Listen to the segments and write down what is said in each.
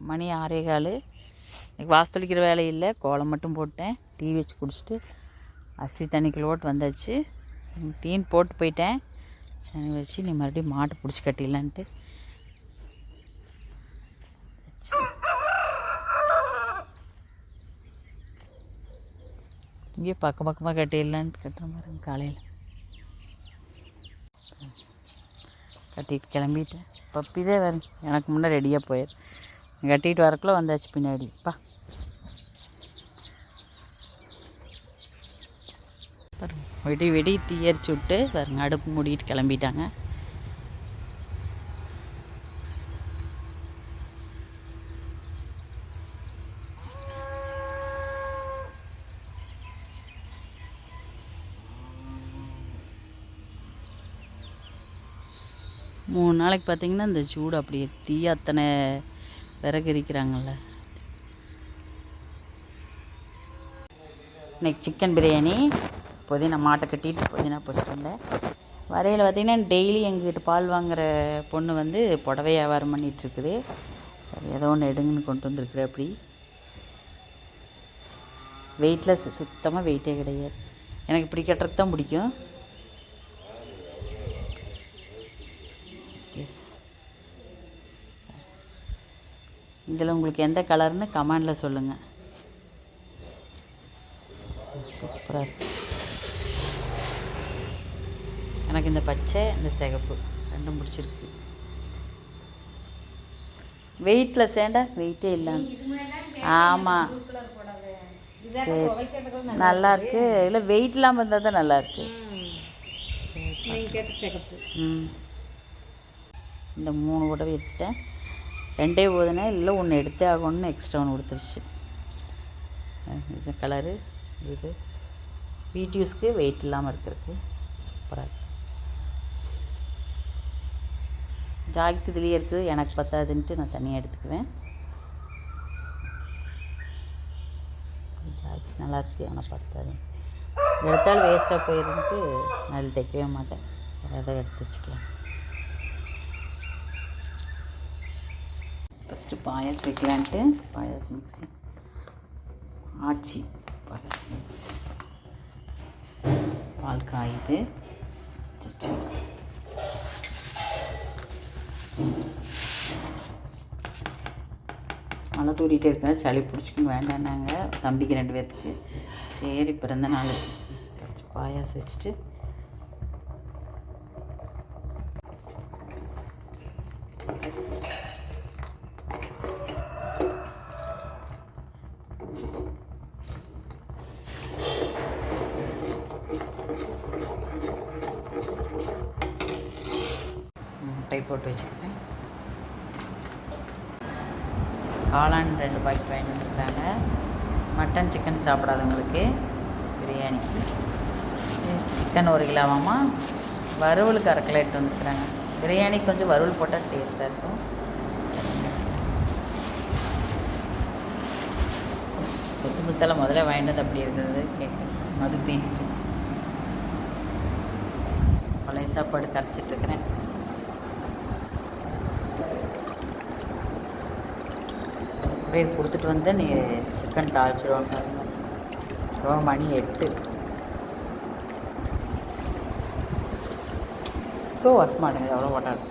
மணி 6:15. எனக்கு வாசலிக்கிற வேலை இல்லை, கோலம் மட்டும் போட்டேன். டீ வச்சு குடிச்சிட்டு அரிசி தண்ணிக்குள்ள ஓட்டு வந்தாச்சு. டீன் போட்டு போயிட்டேன். சனி வச்சு நீ மறுபடியும் மாட்டை பிடிச்சி கட்டிடலான்ட்டு. இங்கே பக்கமாக கட்டிடலான்ட்டு கட்டுற மாதிரி காலையில் கட்டிட்டு கிளம்பிட்டேன். பப்பிதே வேறு எனக்கு முன்னே ரெடியாக போயிரு. கட்டிட்டு வரக்குள்ளே வந்தாச்சு பின்னாடிப்பா. பாருங்க வெடி தீயரிச்சு விட்டு பாருங்க அடுப்பு மூடிட்டு கிளம்பிட்டாங்க. மூணு நாளைக்கு பார்த்திங்கன்னா இந்த சூடு அப்படியே தீ அத்தனை விறகு எரிக்கிறாங்கள்ல. இன்றைக்கி சிக்கன் பிரியாணி. புதினா மாட்டை கட்டிட்டு புதினா போச்சுட்டு வந்தேன். வரையில் பார்த்திங்கன்னா டெய்லி எங்ககிட்ட பால் வாங்குகிற பொண்ணு வந்து புடவை வியாபாரம் பண்ணிகிட்ருக்குது. ஏதோ ஒன்று எடுங்கன்னு கொண்டு வந்துருக்குற. அப்படி வெயிட்லெஸ், சுத்தமாக வெயிட்டே கிடையாது. எனக்கு இப்படி கட்டுறதுக்கு தான் பிடிக்கும். இதில் உங்களுக்கு எந்த கலர்னு கமெண்டில் சொல்லுங்கள். சூப்பராக இருக்குது. எனக்கு இந்த பச்சை இந்த சிகப்பு ரெண்டும் பிடிச்சிருக்கு. வெயிட்டில் சேண்டா வெயிட்டே இல்லாமல். ஆமாம் சரி, நல்லாயிருக்கு. இல்லை வெயிட் இல்லாமல் இருந்தால் தான் நல்லாயிருக்கு. இந்த 3 புடவை எடுத்துட்டேன். 2 போதுனே இல்லை, ஒன்று எடுத்தே ஆகணும்னு எக்ஸ்ட்ரா ஒன்று கொடுத்துருச்சு. இந்த கலரு இது வீட் யூஸ்க்கு வெயிட் இல்லாமல் இருக்கிறதுக்கு சூப்பராக இருக்குது. ஜாக்கெட் இதுலேயே இருக்குது, எனக்கு பத்தாதுன்ட்டு நான் தனியாக எடுத்துக்குவேன். ஜாக்கெட் நல்லாயிருக்கு, ஆனால் பத்தாது. எடுத்தாலும் வேஸ்ட்டாக போயிருந்துட்டு நான் அதில் தைக்கவே மாட்டேன். வேறு எடுத்து வச்சுக்கலாம். ஃபஸ்ட்டு பாயாசம் வைக்கலான்ட்டு பாயாசம் மிக்ஸி ஆச்சி பாயாசம் மிக்ஸ். பால் காயுது. மழை தூரிகிட்டே இருக்கேன், சளி பிடிச்சிக்கணும் வேண்டான்னாங்க தம்பிக்கு 2 பேர்த்துக்கு. சரி பிறந்த நாள் ஃபஸ்ட்டு பாயாசம் வச்சுட்டு முட்டை போட்டு வச்சுக்கிட்டேன். காளான் 2 பாக்கெட் வாங்கிட்டு வந்துருக்காங்க. மட்டன் சிக்கன் சாப்பிடாதவங்களுக்கு பிரியாணிக்கு. சிக்கன் 1 கிலோவாமா, வறுவலுக்கு 1/2 கிலோ எடுத்து வந்துருக்குறாங்க. பிரியாணிக்கு கொஞ்சம் வறுவல் போட்டால் டேஸ்ட்டாக இருக்கும். கொத்தமல்லி முதல்ல வாங்கிட்டு வந்து அப்படி இருந்தது கேட்க மது பேஸ்ட்டு. பழைய சாப்பாடு கரைச்சிட்ருக்கிறேன். அப்படியே கொடுத்துட்டு வந்து நீ சிக்கன் தாளிச்சிடுவாங்க. மணி 8 இப்போ ஒர்க் மாட்டேங்குது, எவ்வளோ போட்டாங்க.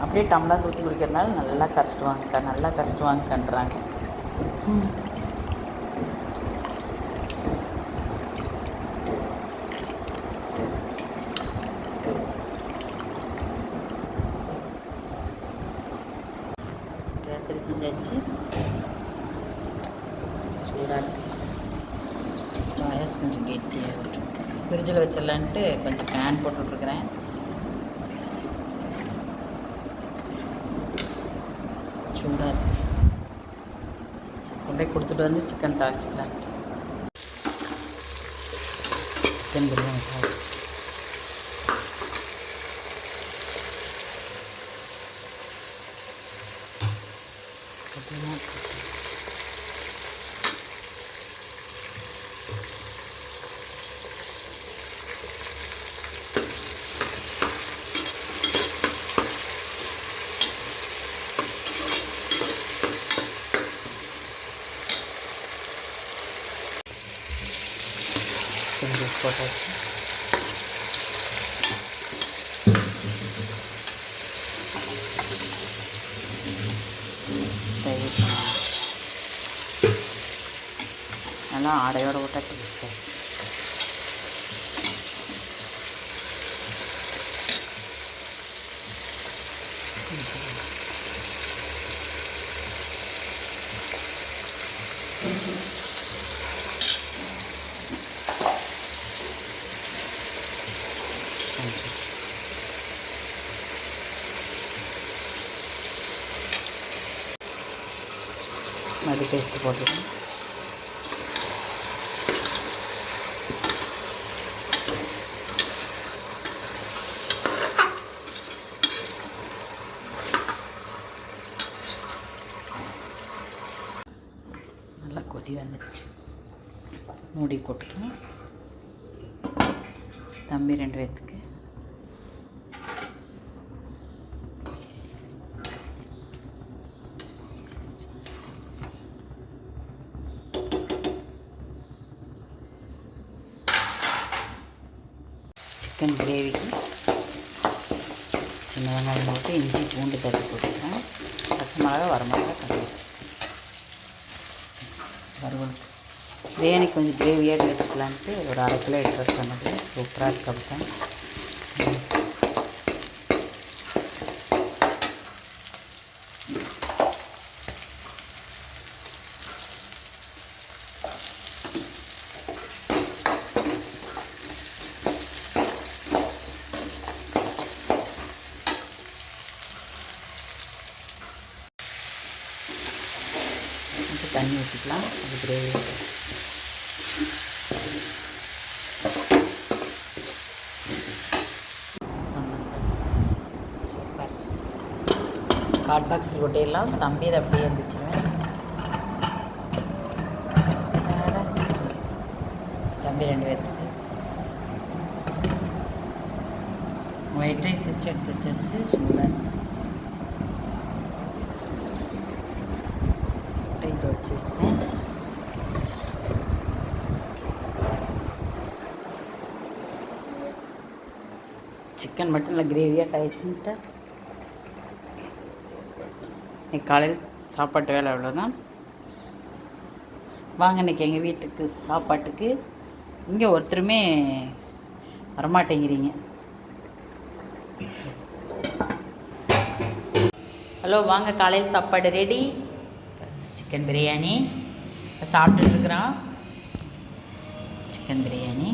அப்படியே டம்ளர் ஊற்றி குடிக்கிறதுனால நல்லா கஷ்டவாங்கன்றாங்க. கேசரி செஞ்சாச்சு. சூடாக பாயாசம் கொஞ்சம் கெட்டியாக ஃப்ரிட்ஜில் வச்சிடலான்ட்டு கொஞ்சம் பேன் போட்டுட்ருக்குறேன். சூடாக இருக்குது. கொண்டே கொடுத்துட்டு வந்து சிக்கன் தாளிச்சிக்கலாம். சிக்கன் பிரியாணி சிக்கன் ஜூஸ் போட்டாச்சு. நல்லா ஆடையோடு விட்டா டேஸ்ட்டு. அது பேஸ்ட்டு போட்டுருக்கேன். நல்லா கொதி வந்துடுச்சு. மூடி போட்டுக்கலாம். தம்பி 2 பேத்துக்கு சிக்கன் கிரேவிக்கு சின்ன வெங்காயம் போட்டு இஞ்சி பூண்டு தட்டி போட்டுக்கிறேன். பச்சை மிளகா வரமிளகா கருவேப்பிலை. வறுவல் பிரியாணி கொஞ்சம் கிரேவியாக எடுத்துக்கலான்ட்டு ஒரு 1/2 கிலோ எடுத்து சொன்னது. சூப்பராக இருக்கு. அப்படித்தான் தண்ணி ஊற்றிக்கலாம். அது கிரேவி சூப்பர். ஹாட் பாக்ஸில் கொட்டையெல்லாம் தம்பி அதை அப்படியே இருந்துச்சுவேன். தம்பி 2 பேர்த்துக்கு ஒயிட் ரைஸ் வச்சு எடுத்து வச்சாச்சு. சூப்பர். வச்சு வச்சுட்டேன். சிக்கன் மட்டும் இல்லை கிரேவியாக டைஸ்ன்ட்டு இன்னைக்கு காலையில் சாப்பாட்டு வேலை அவ்வளோதான். வாங்க இன்றைக்கி எங்கள் வீட்டுக்கு சாப்பாட்டுக்கு. இங்கே ஒருத்தருமே வரமாட்டேங்கிறீங்க. ஹலோ வாங்க, காலையில் சாப்பாடு ரெடி. சிக்கன் பிரியாணி சாப்பிட்டுருக்குறான். சிக்கன் பிரியாணி,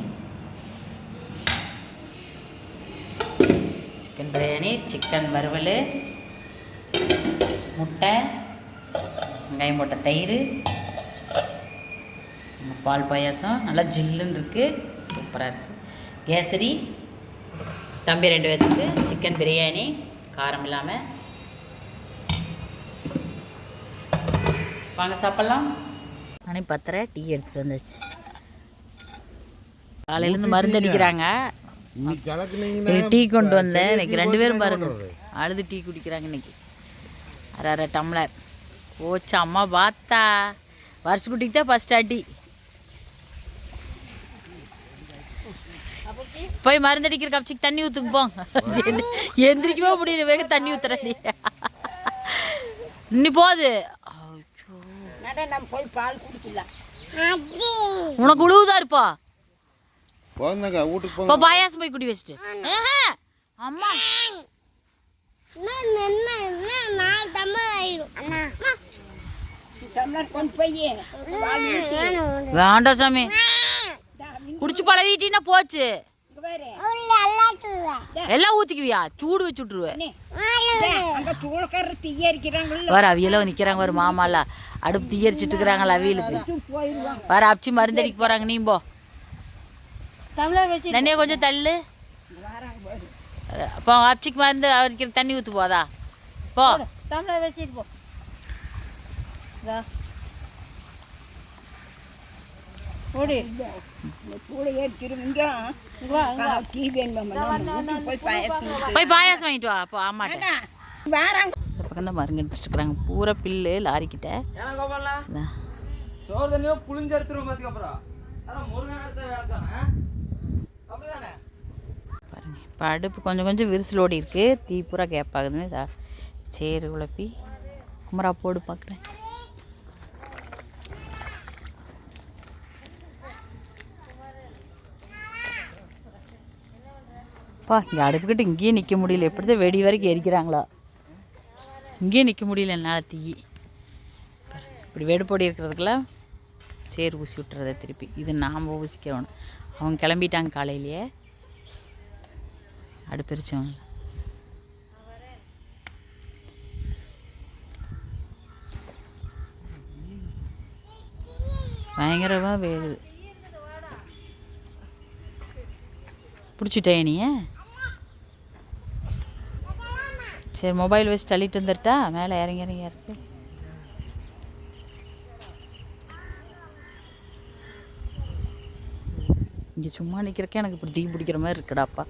சிக்கன் வறுவல், முட்டை, வெங்காயம் போட்ட தயிர், பால் பாயாசம். நல்லா ஜில்லுன்னு இருக்குது. சூப்பராக இருக்குது. கேசரி. தம்பி 2 பேர்த்துக்கு சிக்கன் பிரியாணி காரம் இல்லாமல். வாங்க சாப்பிட்லாம். நானே 10:30 டீ எடுத்துகிட்டு வந்துச்சு. காலையிலேருந்து மருந்து அடிக்கிறாங்க. டீ கொண்டு வந்தேன். இன்னைக்கு 2 பேரும் பாருங்க அழுது டீ குடிக்கிறாங்க. இன்னைக்கு 1/2 டம்ளர் ஓச்சு. அம்மா பார்த்தா வருஷக்குட்டிக்கு தான் ஃபஸ்ட் அடி. போய் மருந்து அடிக்கிற கப்சிக்கு தண்ணி ஊற்றுக்கு போங்க. எந்திரிக்கவே முடியல. வேக தண்ணி ஊற்றுறடி இன்னி போகுது. போய் பால் குடிக்கலாம். உனக்கு உழுவுதா இருப்பா. இப்போ பாயாசம் போய் குடி வச்சுட்டு அம்மா வேண்டாம் சாமி. குடிச்சு பழகிட்டீங்கன்னா போச்சு. எல்லாம் ஊத்திக்குவியா? சூடு வச்சு விட்டுருவேன். வர அவியெல்லாம் நிக்கிறாங்க. ஒரு மாமால அடுப்பு தீயரிச்சிட்டு இருக்கிறாங்களா அவியலுக்கு. வர அப்சி மருந்தடிக்க போறாங்க. நீ போ தண்ணியை கொஞ்சம் தள்ளு. அப்போ அப்சிக்கு மருந்து அவருக்கு தண்ணி ஊற்று போதா. போ வச்சுட்டு போ. போய் பாயாசம் வாங்கிட்டு வா. அப்போ ஆமாட்டேன். இந்த பக்கம் தான் மருந்து எடுத்துட்டு இருக்கிறாங்க. பூரா பில்லு லாரிக்கிட்ட. சோறு தண்ணியோ புளிஞ்சு எடுத்துருவோம். இப்போ அடுப்பு கொஞ்சம் கொஞ்சம் விரிசல் ஓடி இருக்குது. தீ பூரா கேப் ஆகுதுன்னு இதா சரி குழப்பி குமரா போடு பார்க்குறேன். அப்பா இங்கே அடுப்புக்கிட்ட இங்கேயே நிற்க முடியல. எப்படி தான் வெடி வரைக்கும் எரிக்கிறாங்களா. இங்கேயே நிற்க முடியல என்னால். தீ இப்படி வெடுப்பொடி இருக்கிறதுக்கெல்லாம் சேர் ஊசி விட்டுறத திருப்பி இது நாம் ஊசிக்கிறோம். அவங்க கிளம்பிட்டாங்க காலையிலேயே அடுப்பெரிச்சவங்க. பயங்கரமாக வேகுது. பிடிச்சிட்டே நீ? சரி மொபைல் வச்சு தள்ளிட்டு வந்துட்டா மேலே இறங்கி இருக்கு. இங்கே சும்மா நிற்கிறக்கே எனக்கு இப்படி தீ பிடிக்கிற மாதிரி இருக்குடாப்பா.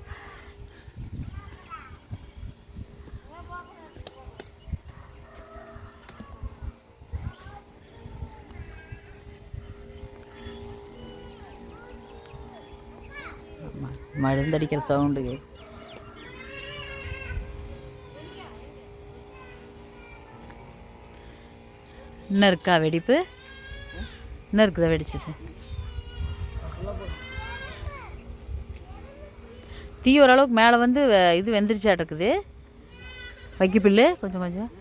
மருந்தடிக்கிற சவுண்டு இன்னும் இருக்கா வெடிப்பு? இன்னும் இருக்குதா வெடிச்சது? தீ ஓரளவுக்கு மேலே வந்து இது வெந்துருச்சாட்டு இருக்குது. வைக்கப்பில்லு கொஞ்சம் கொஞ்சம்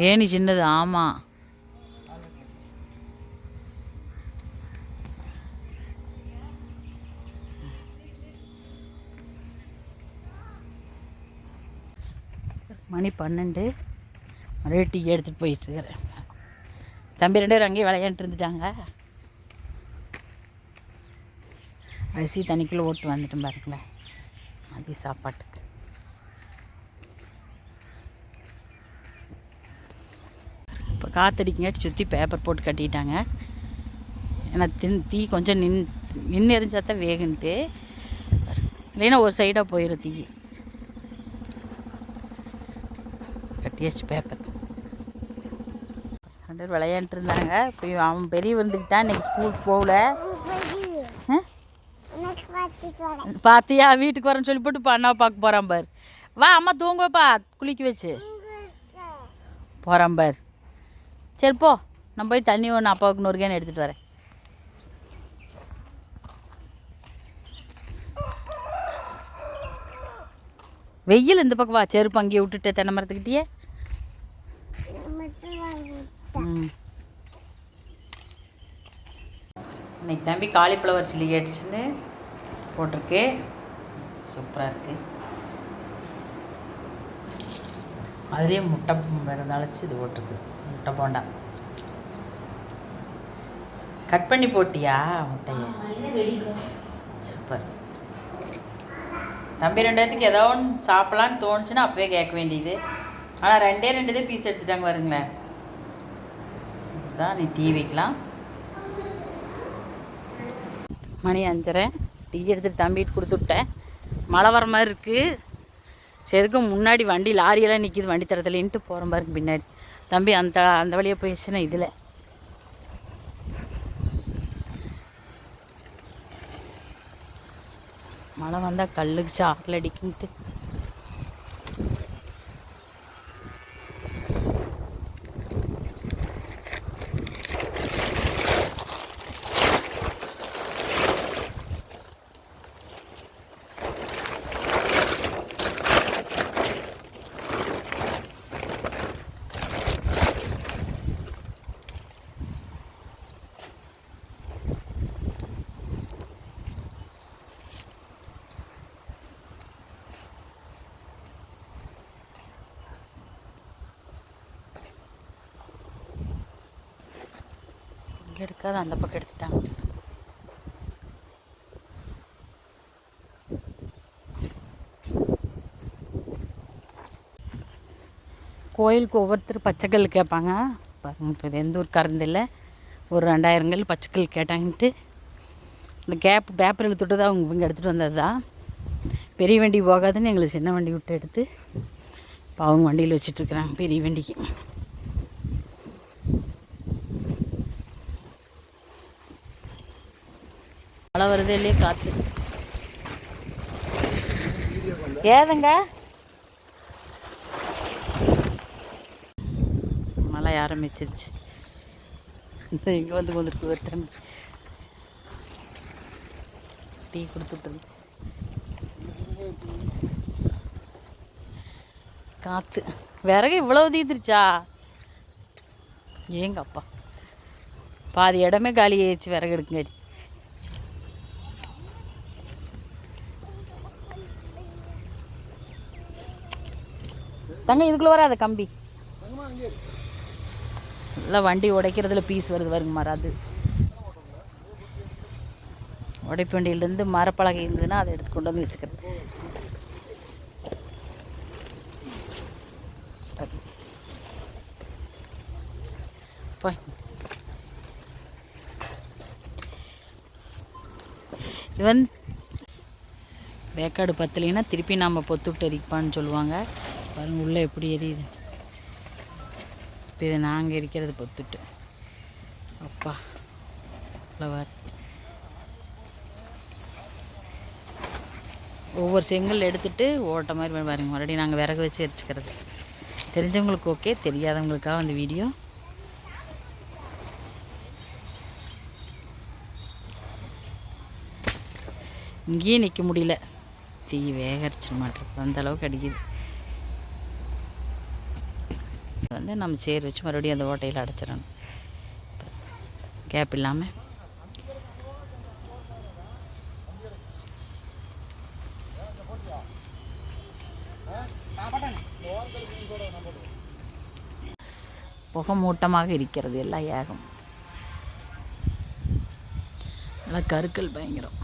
ஏனி சின்னது. ஆமாம் மணி 12 மறுபடியும் டீ எடுத்துகிட்டு போயிட்டுருக்கிறேன். தம்பி 2 பேரும் அங்கேயே விளையாண்டு இருந்துட்டாங்க. அரிசி தண்ணிக்குள்ளே ஓட்டு வந்துட்டேன் பாருங்களேன் மதிய சாப்பாட்டுக்கு. இப்போ காற்றடிக்கங்காட்டி சுற்றி பேப்பர் போட்டு கட்டிட்டாங்க. ஏன்னா தீ கொஞ்சம் நின்று எரிஞ்சாதான் வேகுன்ட்டு, இல்லைன்னா ஒரு சைடாக போயிடும் தீ. கட்டியாச்சு பேப்பர். 2 பேர் விளையாண்டு இருந்தாங்க. இப்போ அவன் பெரிய வந்துக்கிட்டான். இன்றைக்கி ஸ்கூலுக்கு போகல. பார்த்தியா வீட்டுக்கு வரேன்னு சொல்லி போட்டு இப்போ அண்ணாவை பார்க்க போகிறான் பார். வா அம்மா தூங்குவப்பா குளிக்க வச்சு போகிறான் பார். சரி போ, நான் போய் தண்ணி ஒன்று அப்பாவுக்கு 100 கேன் எடுத்துகிட்டு வரேன். வெயில் இந்த பக்கம் வா. செருப்பு அங்கேயே விட்டுட்டு தென்னை மரத்துக்கிட்டே. இன்னைக்கு தம்பி காலிஃப்ளவர் சில்லி கேட்டுச்சுன்னு போட்டிருக்கு. சூப்பராக இருக்குது. அதுலேயே முட்டை வேறு அழைச்சி இது போட்டிருக்கு. முட்டை போண்டா கட் பண்ணி போட்டியா முட்டையை? சூப்பர். தம்பி 2 பேர்த்துக்கு ஏதோ ஒன்று சாப்பிட்லான்னு தோணுச்சுன்னா அப்போயே கேட்க வேண்டியது. ஆனால் 2 பீஸ் எடுத்துட்டாங்க பாருங்களேன். தான் நீ டீ வைக்கலாம். மணி 5:30. டீ எடுத்துகிட்டு தம்பிட்டு கொடுத்து விட்டேன். மழை வர மாதிரி இருக்குது. சரிக்கும் முன்னாடி வண்டி லாரியெல்லாம் நிற்கிது வண்டி தரத்துலேன்ட்டு போகிற மாதிரி இருக்கு பின்னாடி. தம்பி அந்த வழியாக போயிடுச்சுன்னா இதில் மழை வந்தால் கல்லுக்கு சாக்கில் அடிக்குன்ட்டு. எடுக்காத அந்த பக்கம் எடுத்துட்டாங்க. கோயிலுக்கு ஒவ்வொருத்தர் பச்சைக்கல் கேட்பாங்க பாருங்க. இப்போ இது எந்த ஒரு கறந்து இல்லை. ஒரு 2000 கல் பச்சைக்கல் கேட்டாங்கன்ட்டு இந்த பேப்பர் இழுத்துட்டு தான் இவங்க எடுத்துகிட்டு வந்தது தான். பெரிய வண்டி போகாதுன்னு எங்களுக்கு சின்ன வண்டி விட்டு எடுத்து இப்போ அவங்க வண்டியில் வச்சிட்ருக்குறாங்க பெரிய வண்டிக்கு. மழை வருதே இல்லையே காற்று ஏதுங்க மழை ஆரம்பிச்சிருச்சு. இந்த இங்கே வந்துருக்கு ஒரு தம்பி டீ கொடுத்துட்ரு. காற்று விறகு இவ்வளோ தீந்துருச்சா? ஏங்கப்பா பாதி இடமே காலி ஆயிடுச்சு விறகு எடுக்குங்க. தங்க இதுக்குள்ளே வராத கம்பி இல்லை வண்டி உடைக்கிறதுல பீஸ் வருது வருங்க மராது. உடைப்பு வண்டியிலேருந்து மரப்பலகை இருந்ததுன்னா அதை எடுத்து கொண்டு வந்து வச்சுக்கிறது. இது வந்து வேக்காடு பத்தலைன்னா திருப்பி நாம் பொத்துட்டு எரிப்பான்னு சொல்லுவாங்க. பாருங்க உள்ளே எப்படி எரியுது. இப்போ இதை நாங்கள் எரிக்கிறது பொத்துட்டு. அப்பா ஃப்ளவர் ஒவ்வொரு செங்கல் எடுத்துகிட்டு ஓட்ட மாதிரி பாருங்க. மறுபடியும் நாங்கள் விறகு வச்சு எரிச்சிக்கிறது. தெரிஞ்சவங்களுக்கு ஓகே, தெரியாதவங்களுக்காக அந்த வீடியோ. இங்கேயே நிற்க முடியல, தீ வேகரிச்சிட மாட்டேருக்கு, அந்த அளவுக்கு அடிக்குது. வந்து நம்ம சேர் வச்சு மறுபடியும் அந்த ஓட்டையில் அடைச்சிடணும் கேப் இல்லாமல். புகை மூட்டமாக இருக்கிறது எல்லாம் ஏகம். நல்லா கருக்கள் பயங்கரம்,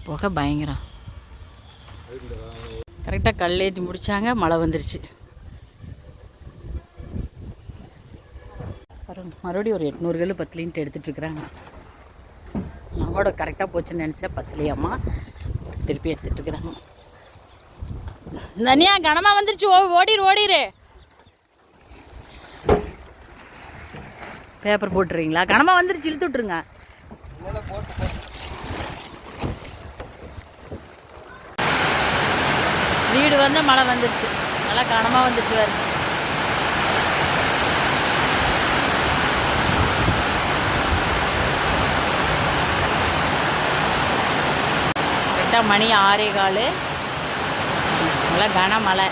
புகை பயங்கரம். கரெக்டாக கல் ஏற்றி முடித்தாங்க, மழை வந்துருச்சு. மறுபடியும் ஒரு 800 கல் பத்தலின்ட்டு எடுத்துகிட்ருக்குறாங்க. நம்மளோட கரெக்டாக போச்சுன்னு நினச்சா பத்தலையாம்மா, திருப்பி எடுத்துகிட்ருக்குறாங்க. தனியா கனமாக வந்துருச்சு, ஓடிரு. பேப்பர் போட்டுறீங்களா? கனமாக வந்துருச்சு, இழுத்து விட்ருங்க. வீடு வந்து மழை வந்துருச்சு, நல்லா கனமாக வந்துருச்சு. வேறு கரெக்டாக மணி 6:15, நல்லா கனமழை.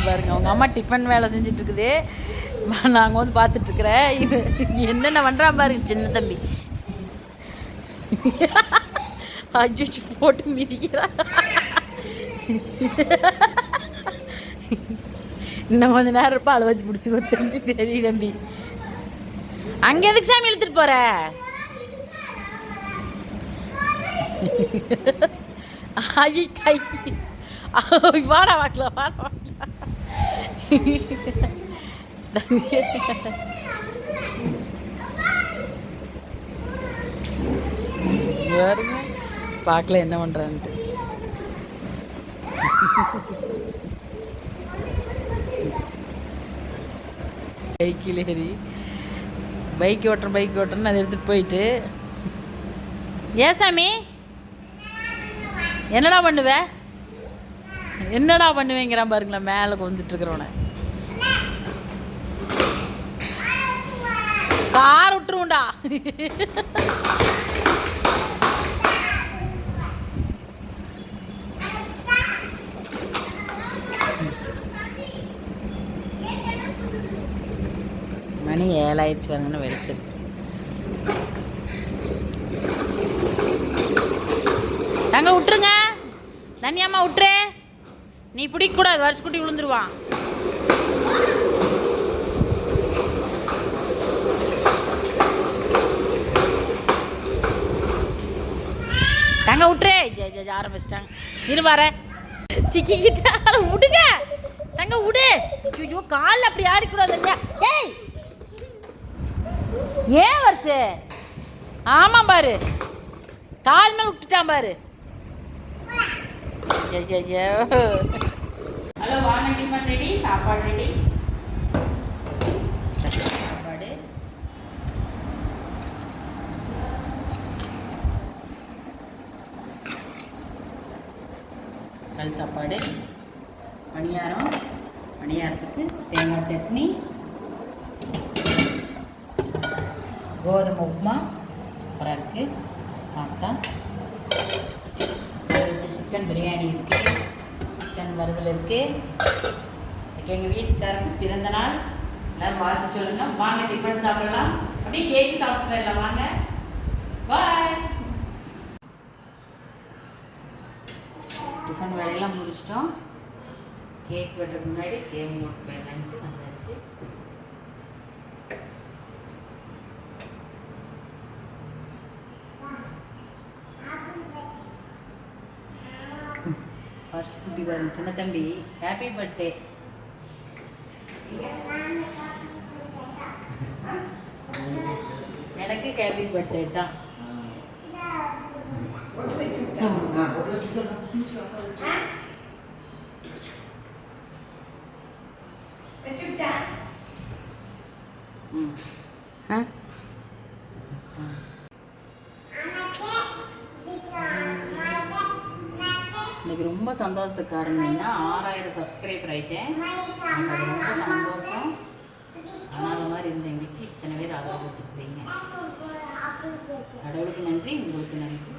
பாருங்க அவங்க அம்மா டிஃபன் வேலை செஞ்சிட்ருக்குது, நாங்கள் வந்து பார்த்துட்ருக்குறேன். இது என்னென்ன பண்ணுறா பாருங்க சின்ன தம்பி. அஜிச்சு போட்டு மிதிக்கிறா. இன்னும் கொஞ்சம் நேரம் இருப்பா, அளவு வச்சு பிடிச்சிருவோம் தம்பி. பெரிய தம்பி அங்கே எதுக்கு சாமி இழுத்துட்டு போற? ஐய கை வாடா வாக்கல, வாடா வாக்கல. பாருங்க பார்க்கல என்ன பண்ணுறான்ட்டு. பைக்கில் ஏறி பைக் ஓட்டுறேன்னு அதை எடுத்துகிட்டு போயிட்டு, ஏன் சாமி என்னடா பண்ணுவேங்கிறான் பாருங்களேன். மேலே வந்துட்டுருக்குறவனை கார் விட்டுருவோண்டா. மணி 7 ஆயிடுச்சு பாருங்கன்னு வெளிச்சிருக்கு. அங்கே விட்டுருங்க, தனியாம்மா விட்டுரு. நீ பிடிக்கக்கூடாது, வருஷக்குட்டி விழுந்துருவான். தங்க விட்டுரு. ஆரம்பிச்சிட்டாங்க. இருவார சிக்கிக்கிட்ட விடுங்க. தங்க விடு. ஐயோ காலில் அப்படி ஆடிக்கூடாது. ஏய் ஏன் வருஷு? ஆமாம் பாரு, கால் மேல் விட்டுட்டான் பாரு. ஐயோ. ஹலோ, வாங்க, டிஃபன் ரெடி, சாப்பாடு ரெடி. சாப்பாடு கல் சாப்பாடு, பணியாரம், பணியாரத்துக்கு தேங்காய் சட்னி, கோதுமை உப்புமா சூப்பராக இருக்குது. சாப்பிட்டா வச்ச சிக்கன் பிரியாணி இருக்குது, சிக்கன் வறுவல் இருக்குது. எங்கள் வீட்டுக்காரருக்கு பிறந்த நாள், எல்லோரும் வாழ்த்து சொல்லுங்கள். வாங்க டிஃபன் சாப்பிடலாம். அப்படியே கேக்கு சாப்பிட்டு போயிடலாம். வாங்க, பாய். டிஃபன் வேலையெல்லாம் முடிச்சிட்டோம். கேக் வெட்டுறதுக்கு முன்னாடி கேக் போட்டு போயிடலான்ட்டு வந்தாச்சு. பர்ஸ் குட்டி வரும் சின்ன தம்பி. Happy birthday. எனக்கு ஹாப்பி பர்த்டே தான். எனக்கு ரொம்ப சந்தோஷத்துக்கு காரணம் என்ன, 6000 சப்ஸ்கிரைபர் ஆகிட்டேன். எனக்கு அது ரொம்ப சந்தோஷம். ஆனால் அது மாதிரி இருந்த எங்களுக்கு இத்தனை பேர் ஆதரவு கொடுத்துருக்கீங்க. கடவுளுக்கு நன்றி, உங்களுக்கு நன்றி.